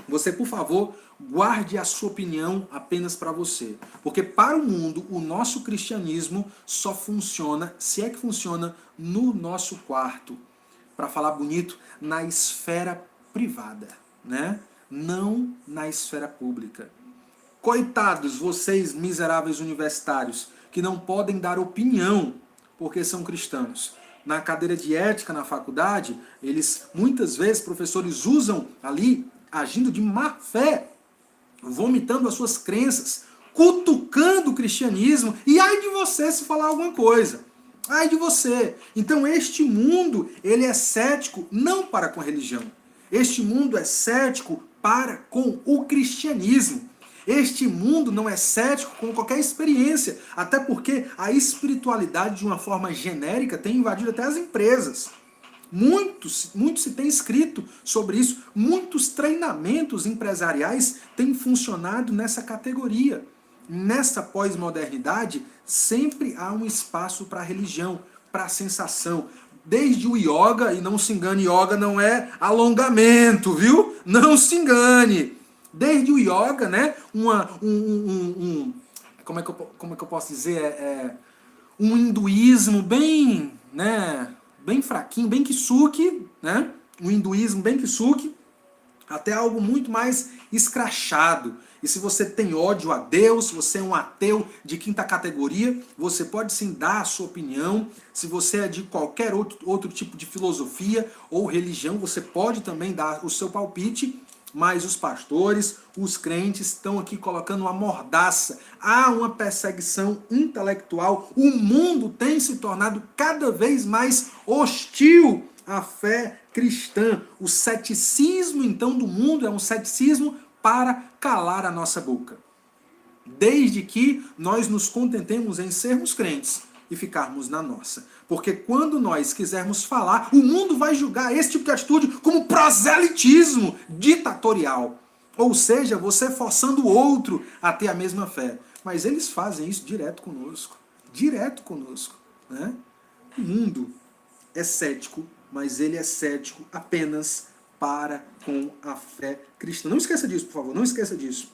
você, por favor, guarde a sua opinião apenas para você. Porque para o mundo, o nosso cristianismo só funciona, se é que funciona, no nosso quarto. Para falar bonito, na esfera privada, né? Não na esfera pública. Coitados, vocês miseráveis universitários, que não podem dar opinião porque são cristãos. Na cadeira de ética na faculdade, eles muitas vezes, professores usam ali, agindo de má fé, vomitando as suas crenças, cutucando o cristianismo, e ai de você se falar alguma coisa. Ai de você. Então este mundo, ele é cético não para com a religião. Este mundo é cético para com o cristianismo. Este mundo não é cético com qualquer experiência, até porque a espiritualidade, de uma forma genérica, tem invadido até as empresas. Muito se tem escrito sobre isso, muitos treinamentos empresariais têm funcionado nessa categoria. Nessa pós-modernidade, sempre há um espaço para a religião, para a sensação. Desde o yoga, e não se engane, yoga não é alongamento, viu? Não se engane. Desde o yoga, né? Como é que eu posso dizer? Um hinduísmo bem, né? Bem fraquinho, bem kisuke, né? Um hinduísmo bem kisuke, até algo muito mais escrachado. E se você tem ódio a Deus, se você é um ateu de quinta categoria, você pode sim dar a sua opinião. Se você é de qualquer outro tipo de filosofia ou religião, você pode também dar o seu palpite. Mas os pastores, os crentes estão aqui colocando uma mordaça. Há uma perseguição intelectual. O mundo tem se tornado cada vez mais hostil à fé cristã. O ceticismo, então, do mundo é um ceticismo para calar a nossa boca. Desde que nós nos contentemos em sermos crentes e ficarmos na nossa. Porque quando nós quisermos falar, o mundo vai julgar esse tipo de atitude como proselitismo ditatorial. Ou seja, você forçando o outro a ter a mesma fé. Mas eles fazem isso direto conosco. Direto conosco. Né? O mundo é cético, mas ele é cético apenas para com a fé cristã. Não esqueça disso, por favor. Não esqueça disso.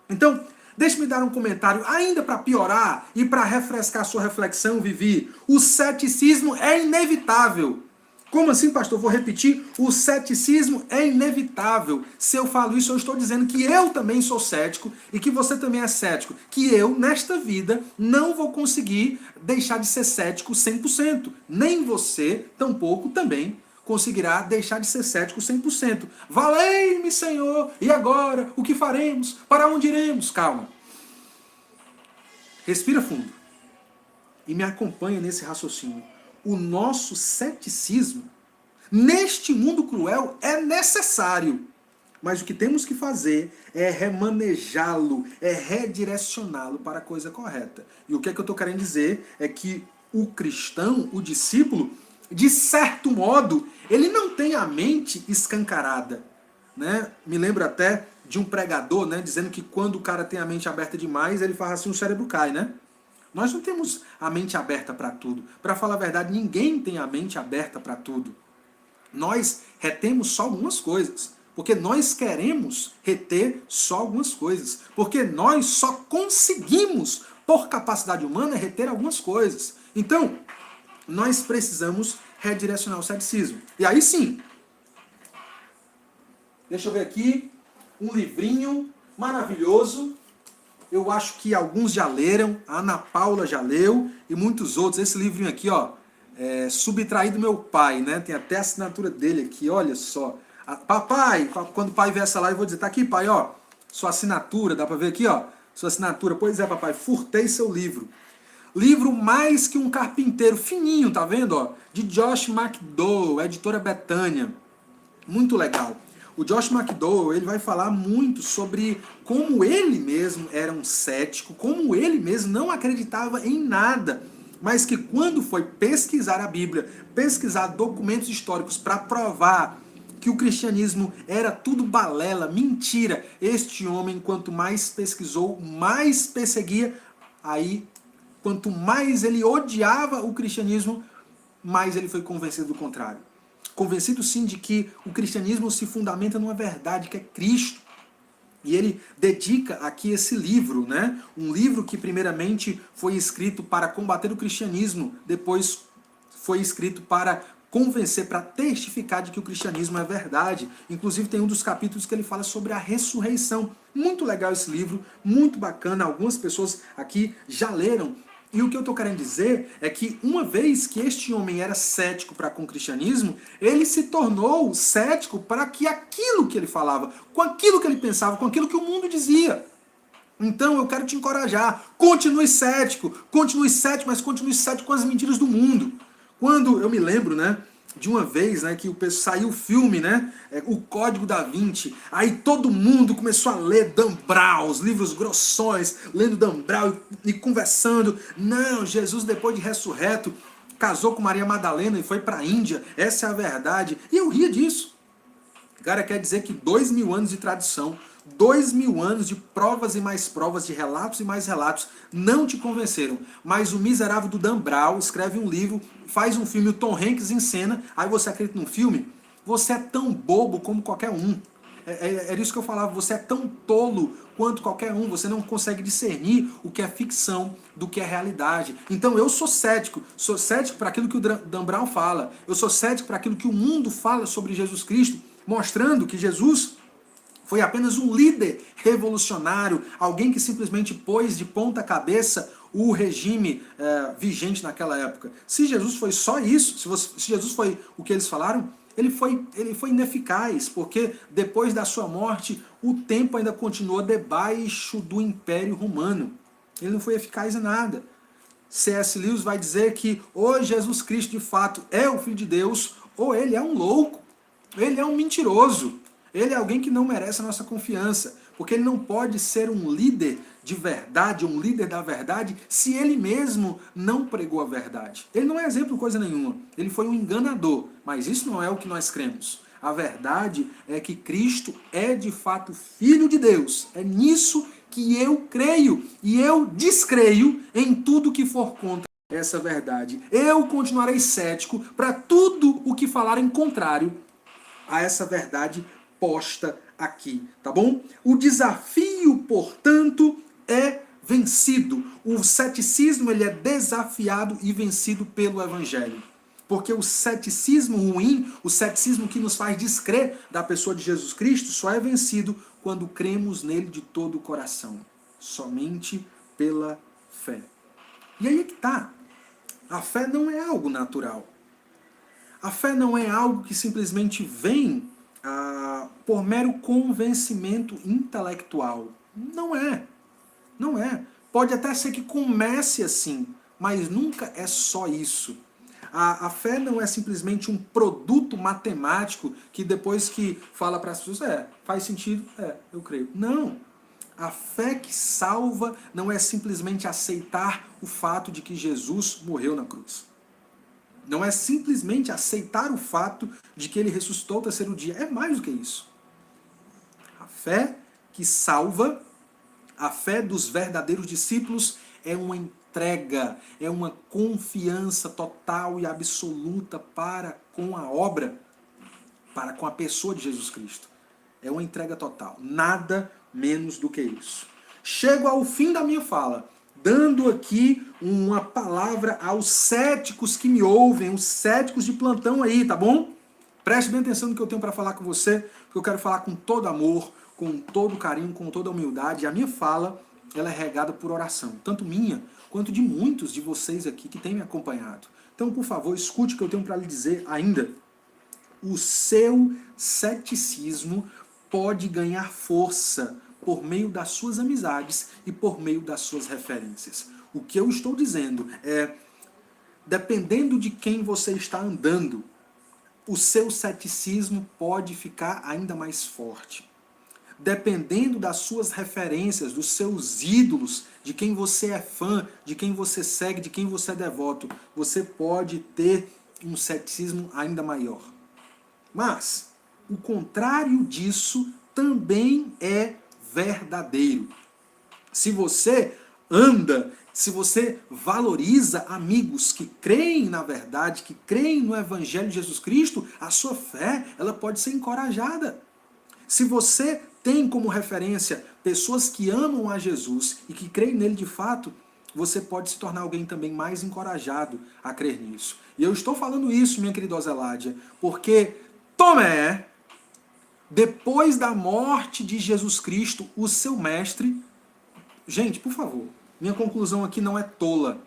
Então, Deixe-me dar um comentário ainda para piorar e para refrescar sua reflexão, Vivi. O ceticismo é inevitável. Como assim, pastor? Vou repetir. O ceticismo é inevitável. Se eu falo isso, eu estou dizendo que eu também sou cético e que você também é cético. Que eu, nesta vida, não vou conseguir deixar de ser cético 100%. Nem você, tampouco, também conseguirá deixar de ser cético 100%. Valei-me, Senhor! E agora? O que faremos? Para onde iremos? Calma. Respira fundo. E me acompanha nesse raciocínio. O nosso ceticismo, neste mundo cruel, é necessário. Mas o que temos que fazer é remanejá-lo, é redirecioná-lo para a coisa correta. E o que é que eu estou querendo dizer é que o cristão, o discípulo, de certo modo, ele não tem a mente escancarada. Né? Me lembro até de um pregador, né, dizendo que quando o cara tem a mente aberta demais, ele faz assim, o cérebro cai, né? Nós não temos a mente aberta para tudo. Para falar a verdade, ninguém tem a mente aberta para tudo. Nós retemos só algumas coisas. Porque nós queremos reter só algumas coisas. Porque nós só conseguimos, por capacidade humana, reter algumas coisas. Então, nós precisamos redirecionar o ceticismo. E aí sim, deixa eu ver aqui, um livrinho maravilhoso. Eu acho que alguns já leram, a Ana Paula já leu e muitos outros. Esse livrinho aqui, ó, Subtraído Meu Pai, né? Tem até a assinatura dele aqui, olha só. Papai, quando o pai ver essa live, eu vou dizer, tá aqui, pai, ó, sua assinatura, dá pra ver aqui, ó, sua assinatura. Pois é, papai, furtei seu livro. Livro Mais Que um Carpinteiro, fininho, tá vendo, ó? De Josh McDowell, editora Betânia. Muito legal. O Josh McDowell, ele vai falar muito sobre como ele mesmo era um cético, como ele mesmo não acreditava em nada, mas que quando foi pesquisar a Bíblia, pesquisar documentos históricos para provar que o cristianismo era tudo balela, mentira, este homem, quanto mais pesquisou, mais perseguia, aí, quanto mais ele odiava o cristianismo, mais ele foi convencido do contrário. Convencido sim de que o cristianismo se fundamenta numa verdade que é Cristo. E ele dedica aqui esse livro, né? Um livro que primeiramente foi escrito para combater o cristianismo, depois foi escrito para convencer, para testificar de que o cristianismo é verdade. Inclusive tem um dos capítulos que ele fala sobre a ressurreição. Muito legal esse livro, muito bacana. Algumas pessoas aqui já leram. E o que eu estou querendo dizer é que uma vez que este homem era cético para com o cristianismo, ele se tornou cético para que aquilo que ele falava, com aquilo que ele pensava, com aquilo que o mundo dizia. Então eu quero te encorajar, continue cético, mas continue cético com as mentiras do mundo. Quando eu me lembro, né, de uma vez, né, que saiu o filme, né, O Código da Vinci, aí todo mundo começou a ler Dan Brown, os livros grossões, lendo Dan Brown e conversando. Não, Jesus depois de ressurreto casou com Maria Madalena e foi para a Índia, essa é a verdade. E eu ria disso. Cara, quer dizer que 2000 anos de tradição, 2000 anos de provas e mais provas, de relatos e mais relatos, não te convenceram. Mas o miserável do Dan Brown escreve um livro, faz um filme, o Tom Hanks encena, aí você acredita num filme? Você é tão bobo como qualquer um. Era isso que eu falava, você é tão tolo quanto qualquer um, você não consegue discernir o que é ficção do que é realidade. Então eu sou cético para aquilo que o Dan Brown fala, eu sou cético para aquilo que o mundo fala sobre Jesus Cristo, mostrando que Jesus foi apenas um líder revolucionário, alguém que simplesmente pôs de ponta cabeça o regime vigente naquela época. Se Jesus foi só isso, se Jesus foi o que eles falaram, ele foi ineficaz, porque depois da sua morte, o tempo ainda continuou debaixo do Império Romano. Ele não foi eficaz em nada. C.S. Lewis vai dizer que ou Jesus Cristo de fato é o Filho de Deus, ou ele é um louco, ele é um mentiroso. Ele é alguém que não merece a nossa confiança, porque ele não pode ser um líder de verdade, um líder da verdade, se ele mesmo não pregou a verdade. Ele não é exemplo de coisa nenhuma, ele foi um enganador, mas isso não é o que nós cremos. A verdade é que Cristo é de fato Filho de Deus, é nisso que eu creio, e eu descreio em tudo que for contra essa verdade. Eu continuarei cético para tudo o que falarem contrário a essa verdade posta aqui, tá bom? O desafio, portanto, é vencido. O ceticismo ele é desafiado e vencido pelo Evangelho. Porque o ceticismo ruim, o ceticismo que nos faz descrer da pessoa de Jesus Cristo, só é vencido quando cremos nele de todo o coração. Somente pela fé. E aí é que tá. A fé não é algo natural. A fé não é algo que simplesmente vem por mero convencimento intelectual. Não é. Não é. Pode até ser que comece assim, mas nunca é só isso. A fé não é simplesmente um produto matemático que depois que fala para as pessoas, faz sentido, eu creio. Não. A fé que salva não é simplesmente aceitar o fato de que Jesus morreu na cruz. Não é simplesmente aceitar o fato de que ele ressuscitou ao terceiro dia. É mais do que isso. A fé que salva, a fé dos verdadeiros discípulos é uma entrega, é uma confiança total e absoluta para com a obra, para com a pessoa de Jesus Cristo. É uma entrega total. Nada menos do que isso. Chego ao fim da minha fala, dando aqui uma palavra aos céticos que me ouvem, os céticos de plantão aí, tá bom? Preste bem atenção no que eu tenho para falar com você, porque eu quero falar com todo amor, com todo carinho, com toda humildade. E a minha fala, ela é regada por oração, tanto minha, quanto de muitos de vocês aqui que têm me acompanhado. Então, por favor, escute o que eu tenho para lhe dizer ainda. O seu ceticismo pode ganhar força por meio das suas amizades e por meio das suas referências. O que eu estou dizendo é, dependendo de quem você está andando, o seu ceticismo pode ficar ainda mais forte. Dependendo das suas referências, dos seus ídolos, de quem você é fã, de quem você segue, de quem você é devoto, você pode ter um ceticismo ainda maior. Mas o contrário disso também é verdadeiro. Se você anda, se você valoriza amigos que creem na verdade, que creem no Evangelho de Jesus Cristo, a sua fé ela pode ser encorajada. Se você tem como referência pessoas que amam a Jesus e que creem nele de fato, você pode se tornar alguém também mais encorajado a crer nisso. E eu estou falando isso, minha querida Oséládia, porque Tomé, depois da morte de Jesus Cristo, o seu mestre... Gente, por favor, minha conclusão aqui não é tola.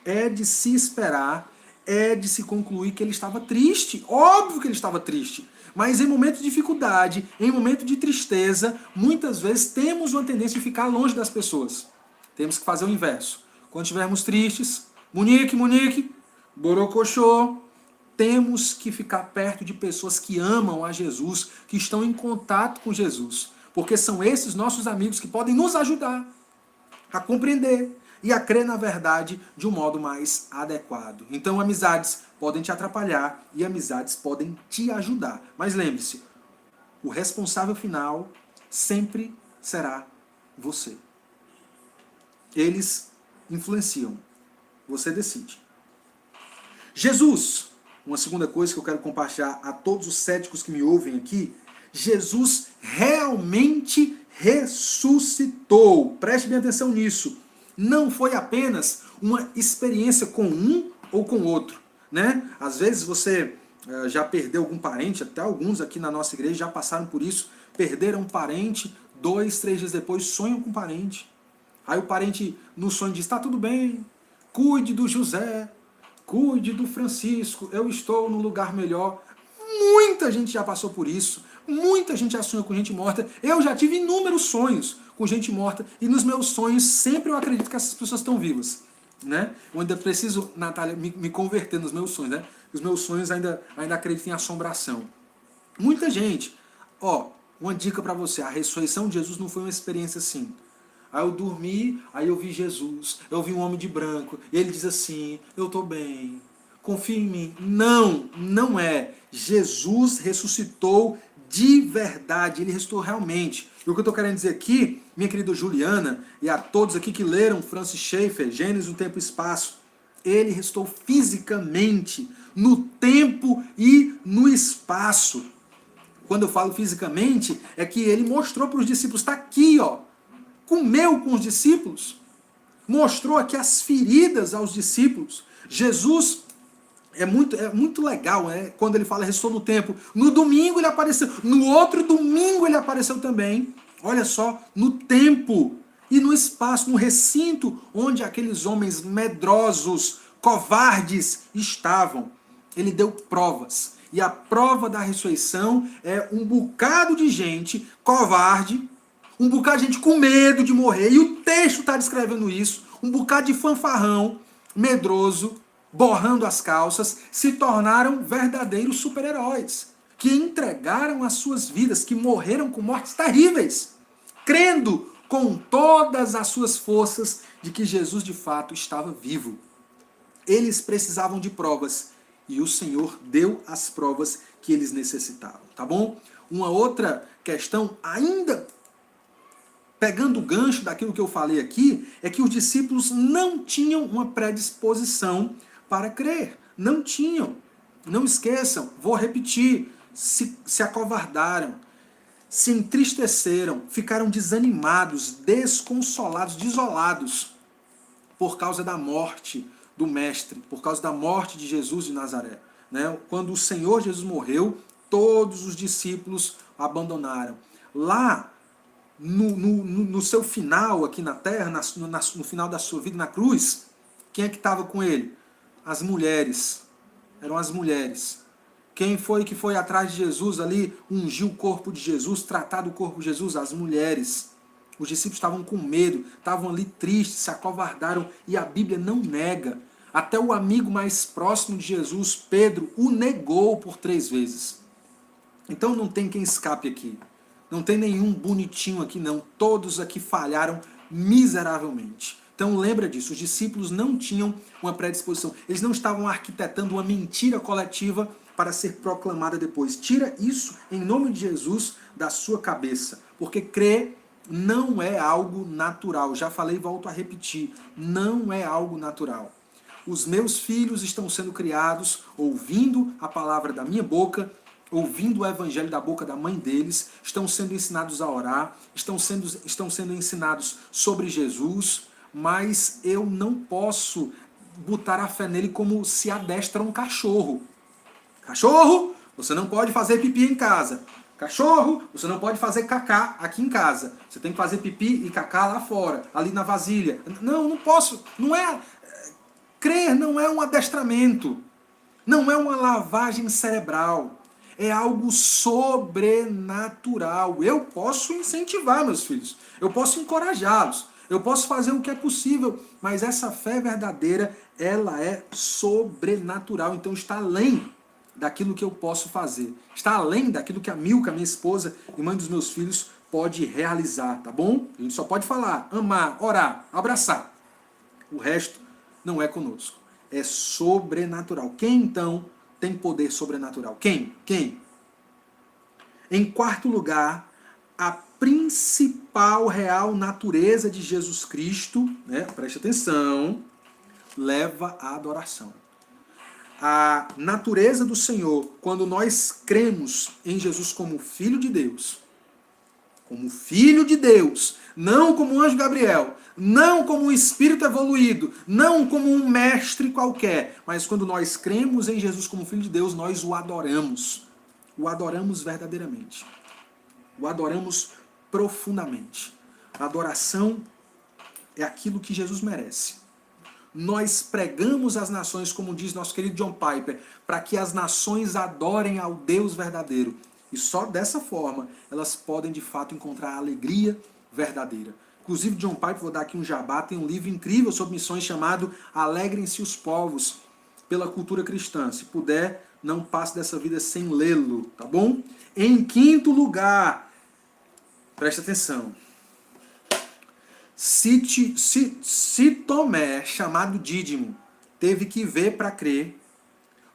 É de se esperar, é de se concluir que ele estava triste. Óbvio que ele estava triste. Mas em momento de dificuldade, em momento de tristeza, muitas vezes temos uma tendência de ficar longe das pessoas. Temos que fazer o inverso. Quando estivermos tristes, Munique, Borocochô, temos que ficar perto de pessoas que amam a Jesus, que estão em contato com Jesus. Porque são esses nossos amigos que podem nos ajudar a compreender e a crer na verdade de um modo mais adequado. Então, amizades podem te atrapalhar e amizades podem te ajudar. Mas lembre-se, o responsável final sempre será você. Eles influenciam. Você decide. Jesus, uma segunda coisa que eu quero compartilhar a todos os céticos que me ouvem aqui, Jesus realmente ressuscitou. Preste bem atenção nisso. Não foi apenas uma experiência com um ou com outro, né? Às vezes você já perdeu algum parente, até alguns aqui na nossa igreja já passaram por isso, perderam um parente, 2, 3 dias depois sonham com um parente. Aí o parente no sonho diz, tá tudo bem, cuide do José, cuide do Francisco, eu estou num lugar melhor. Muita gente já passou por isso, muita gente já sonhou com gente morta. Eu já tive inúmeros sonhos com gente morta e nos meus sonhos sempre eu acredito que essas pessoas estão vivas, né? Eu ainda preciso, Natália, me converter nos meus sonhos, né? Os meus sonhos ainda acreditam em assombração. Muita gente, uma dica para você, a ressurreição de Jesus não foi uma experiência assim. Aí eu dormi, aí eu vi Jesus, eu vi um homem de branco, e ele diz assim, eu estou bem, confia em mim. Não, não é. Jesus ressuscitou de verdade, ele ressuscitou realmente. E o que eu estou querendo dizer aqui, minha querida Juliana, e a todos aqui que leram Francis Schaeffer, Gênesis no Tempo e Espaço, ele ressuscitou fisicamente, no tempo e no espaço. Quando eu falo fisicamente, é que ele mostrou para os discípulos, está aqui, comeu com os discípulos, mostrou aqui as feridas aos discípulos. Jesus é muito legal, quando ele fala ressuscitou no tempo. No domingo ele apareceu, no outro domingo ele apareceu também. Olha só, no tempo e no espaço, no recinto onde aqueles homens medrosos, covardes estavam. Ele deu provas. E a prova da ressurreição é um bocado de gente covarde, um bocado de gente com medo de morrer, e o texto está descrevendo isso, um bocado de fanfarrão, medroso, borrando as calças, se tornaram verdadeiros super-heróis, que entregaram as suas vidas, que morreram com mortes terríveis, crendo com todas as suas forças de que Jesus de fato estava vivo. Eles precisavam de provas, e o Senhor deu as provas que eles necessitavam, tá bom? Uma outra questão, ainda pegando o gancho daquilo que eu falei aqui, é que os discípulos não tinham uma predisposição para crer. Não tinham. Não esqueçam, vou repetir, se acovardaram, se entristeceram, ficaram desanimados, desconsolados, desolados, por causa da morte do Mestre, por causa da morte de Jesus de Nazaré. Quando o Senhor Jesus morreu, todos os discípulos abandonaram. Lá, no seu final aqui na terra, no final da sua vida na cruz, quem é que estava com ele? As mulheres. Eram as mulheres. Quem foi que foi atrás de Jesus ali, ungiu o corpo de Jesus, tratar do corpo de Jesus? As mulheres. Os discípulos estavam com medo, estavam ali tristes, se acovardaram, e a Bíblia não nega. Até o amigo mais próximo de Jesus, Pedro, o negou por 3 vezes. Então não tem quem escape aqui. Não tem nenhum bonitinho aqui não. Todos aqui falharam miseravelmente. Então lembra disso, os discípulos não tinham uma predisposição. Eles não estavam arquitetando uma mentira coletiva para ser proclamada depois. Tira isso, em nome de Jesus, da sua cabeça. Porque crer não é algo natural. Já falei e volto a repetir. Não é algo natural. Os meus filhos estão sendo criados ouvindo a palavra da minha boca, ouvindo o evangelho da boca da mãe deles, estão sendo ensinados a orar, estão sendo ensinados sobre Jesus, mas eu não posso botar a fé nele como se adestra um cachorro. Cachorro, você não pode fazer pipi em casa. Cachorro, você não pode fazer cacá aqui em casa. Você tem que fazer pipi e cacá lá fora, ali na vasilha. Não posso. Crer não é um adestramento. Não é uma lavagem cerebral. É algo sobrenatural. Eu posso incentivar meus filhos. Eu posso encorajá-los. Eu posso fazer o que é possível. Mas essa fé verdadeira, ela é sobrenatural. Então está além daquilo que eu posso fazer. Está além daquilo que a Milka, minha esposa e mãe dos meus filhos, pode realizar, tá bom? A gente só pode falar, amar, orar, abraçar. O resto não é conosco. É sobrenatural. Quem então tem poder sobrenatural? Quem? Em quarto lugar, a principal real natureza de Jesus Cristo, preste atenção, leva à adoração. A natureza do Senhor, quando nós cremos em Jesus como Filho de Deus, não como um anjo Gabriel, não como um espírito evoluído, não como um mestre qualquer, mas quando nós cremos em Jesus como Filho de Deus, nós o adoramos. O adoramos verdadeiramente. O adoramos profundamente. A adoração é aquilo que Jesus merece. Nós pregamos às nações, como diz nosso querido John Piper, para que as nações adorem ao Deus verdadeiro. E só dessa forma elas podem de fato encontrar a alegria verdadeira. Inclusive John Piper, vou dar aqui um jabá, tem um livro incrível sobre missões chamado Alegrem-se os Povos, pela cultura cristã. Se puder, não passe dessa vida sem lê-lo, tá bom? Em quinto lugar, presta atenção. Se Tomé, chamado Dídimo, teve que ver para crer,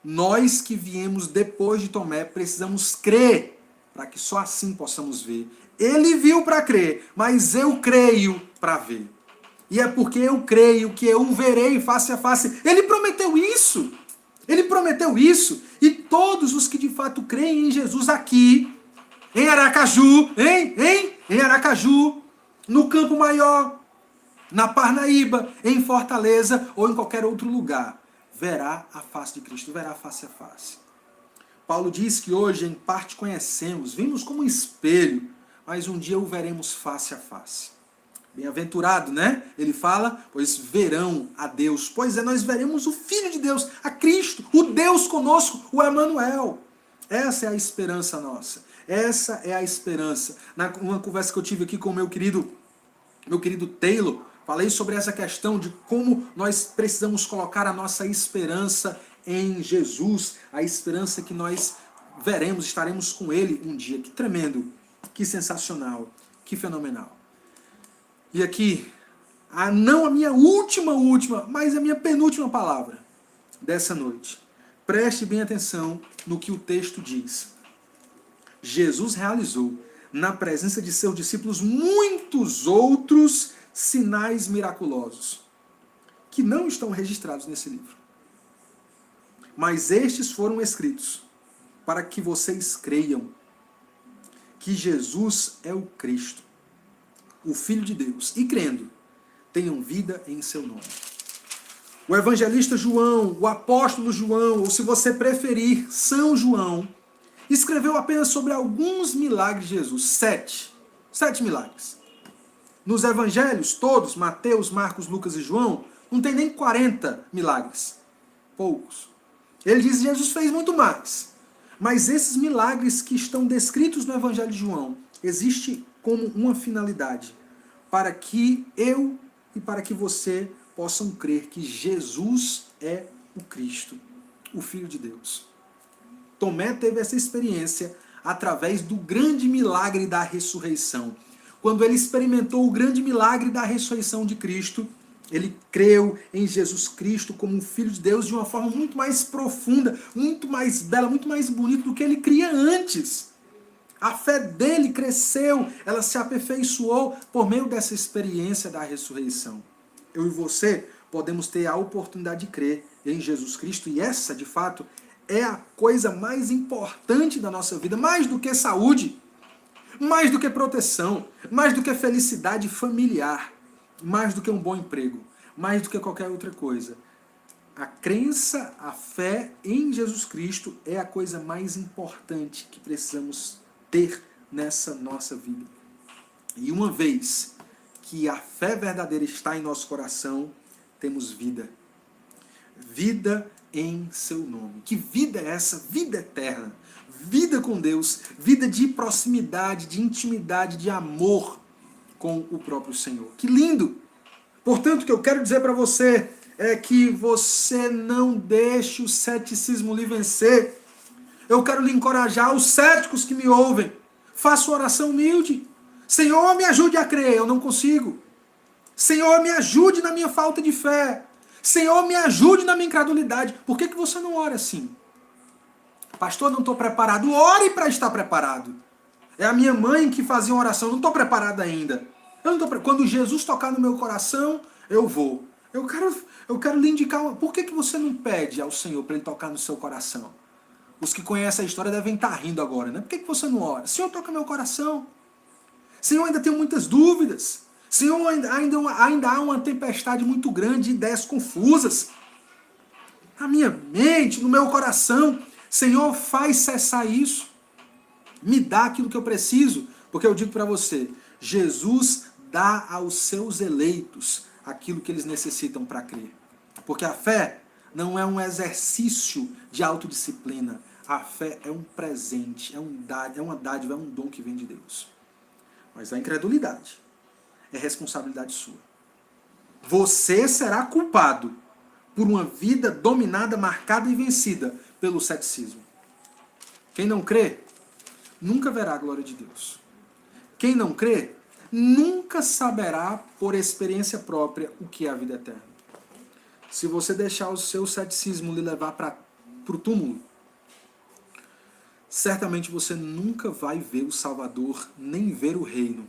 nós que viemos depois de Tomé precisamos crer para que só assim possamos ver. Ele viu para crer, mas eu creio para ver. E é porque eu creio que eu o verei face a face. Ele prometeu isso. Ele prometeu isso. E todos os que de fato creem em Jesus aqui, em Aracaju, em Aracaju, no Campo Maior, na Parnaíba, em Fortaleza ou em qualquer outro lugar, verá a face de Cristo, verá face a face. Paulo diz que hoje, em parte, conhecemos, vimos como um espelho, mas um dia o veremos face a face. Bem-aventurado, né? Ele fala, pois verão a Deus. Pois é, nós veremos o Filho de Deus, a Cristo, o Deus conosco, o Emanuel. Essa é a esperança nossa. Essa é a esperança. Numa conversa que eu tive aqui com o meu querido Taylor, falei sobre essa questão de como nós precisamos colocar a nossa esperança em Jesus, a esperança que nós veremos, estaremos com Ele um dia. Que tremendo, que sensacional, que fenomenal. E aqui, não a minha última, mas a minha penúltima palavra dessa noite. Preste bem atenção no que o texto diz. Jesus realizou, na presença de seus discípulos, muitos outros sinais miraculosos, que não estão registrados nesse livro. Mas estes foram escritos para que vocês creiam que Jesus é o Cristo, o Filho de Deus, e crendo, tenham vida em seu nome. O evangelista João, o apóstolo João, ou se você preferir, São João, escreveu apenas sobre alguns milagres de Jesus. 7 milagres. Nos evangelhos todos, Mateus, Marcos, Lucas e João, não tem nem 40 milagres. Poucos. Ele diz que Jesus fez muito mais. Mas esses milagres que estão descritos no evangelho de João, existe como uma finalidade, para que eu e para que você possam crer que Jesus é o Cristo, o Filho de Deus. Tomé teve essa experiência através do grande milagre da ressurreição. Quando ele experimentou o grande milagre da ressurreição de Cristo, ele creu em Jesus Cristo como um Filho de Deus de uma forma muito mais profunda, muito mais bela, muito mais bonita do que ele cria antes. A fé dele cresceu, ela se aperfeiçoou por meio dessa experiência da ressurreição. Eu e você podemos ter a oportunidade de crer em Jesus Cristo, e essa, de fato, é a coisa mais importante da nossa vida, mais do que saúde, mais do que proteção, mais do que felicidade familiar, mais do que um bom emprego, mais do que qualquer outra coisa. A crença, a fé em Jesus Cristo é a coisa mais importante que precisamos ter nessa nossa vida. E uma vez que a fé verdadeira está em nosso coração, temos vida. Vida em seu nome. Que vida é essa? Vida eterna. Vida com Deus, vida de proximidade, de intimidade, de amor com o próprio Senhor. Que lindo! Portanto, o que eu quero dizer para você é que você não deixe o ceticismo lhe vencer. Eu quero lhe encorajar, os céticos que me ouvem, faça uma oração humilde. Senhor, me ajude a crer, eu não consigo. Senhor, me ajude na minha falta de fé. Senhor, me ajude na minha incredulidade. Por que você não ora assim? Pastor, não estou preparado. Ore para estar preparado. É a minha mãe que fazia uma oração, não estou preparado ainda. Quando Jesus tocar no meu coração, eu vou. Eu quero lhe indicar, por que você não pede ao Senhor para Ele tocar no seu coração? Os que conhecem a história devem estar rindo agora, né? Por que você não ora? Senhor, toca meu coração. Senhor, ainda tenho muitas dúvidas. Senhor, ainda há uma tempestade muito grande de ideias confusas. Na minha mente, no meu coração. Senhor, faz cessar isso. Me dá aquilo que eu preciso. Porque eu digo para você, Jesus dá aos seus eleitos aquilo que eles necessitam para crer. Porque a fé não é um exercício de autodisciplina. A fé é um presente, é uma dádiva, é um dom que vem de Deus. Mas a incredulidade é responsabilidade sua. Você será culpado por uma vida dominada, marcada e vencida pelo ceticismo. Quem não crê, nunca verá a glória de Deus. Quem não crê, nunca saberá por experiência própria o que é a vida eterna. Se você deixar o seu ceticismo lhe levar para o túmulo, certamente você nunca vai ver o Salvador, nem ver o reino.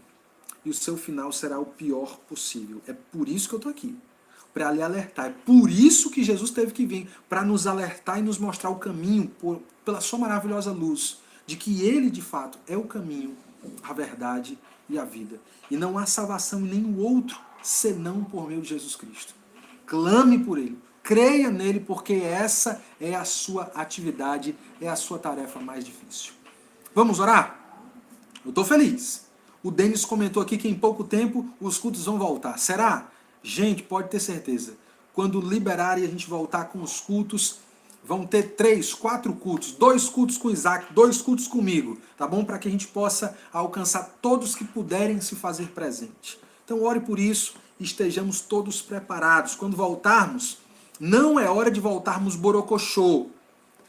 E o seu final será o pior possível. É por isso que eu estou aqui, para lhe alertar. É por isso que Jesus teve que vir, para nos alertar e nos mostrar o caminho, pela sua maravilhosa luz, de que Ele, de fato, é o caminho, a verdade e a vida. E não há salvação em nenhum outro, senão por meio de Jesus Cristo. Clame por Ele, creia nele, porque essa é a sua atividade, é a sua tarefa mais difícil. Vamos orar? Eu estou feliz. O Denis comentou aqui que em pouco tempo os cultos vão voltar. Será? Gente, pode ter certeza. Quando liberarem e a gente voltar com os cultos, vão ter 3, 4 cultos. 2 cultos com Isaac, 2 cultos comigo. Tá bom? Para que a gente possa alcançar todos que puderem se fazer presente. Então ore por isso e estejamos todos preparados. Quando voltarmos, não é hora de voltarmos borocochô.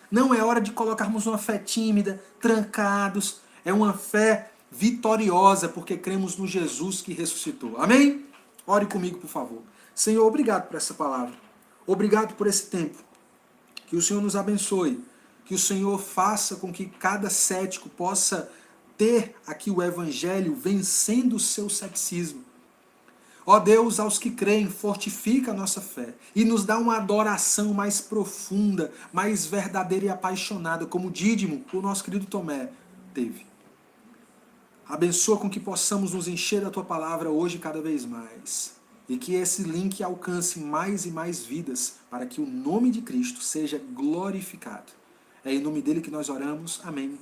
Não é hora de colocarmos uma fé tímida, trancados. É uma fé vitoriosa, porque cremos no Jesus que ressuscitou. Amém? Ore comigo, por favor. Senhor, obrigado por essa palavra. Obrigado por esse tempo. Que o Senhor nos abençoe. Que o Senhor faça com que cada cético possa ter aqui o Evangelho vencendo o seu ceticismo. Ó Deus, aos que creem, fortifica a nossa fé e nos dá uma adoração mais profunda, mais verdadeira e apaixonada, como Dídimo, o nosso querido Tomé, teve. Abençoa com que possamos nos encher da Tua palavra hoje cada vez mais. E que esse link alcance mais e mais vidas, para que o nome de Cristo seja glorificado. É em nome dele que nós oramos. Amém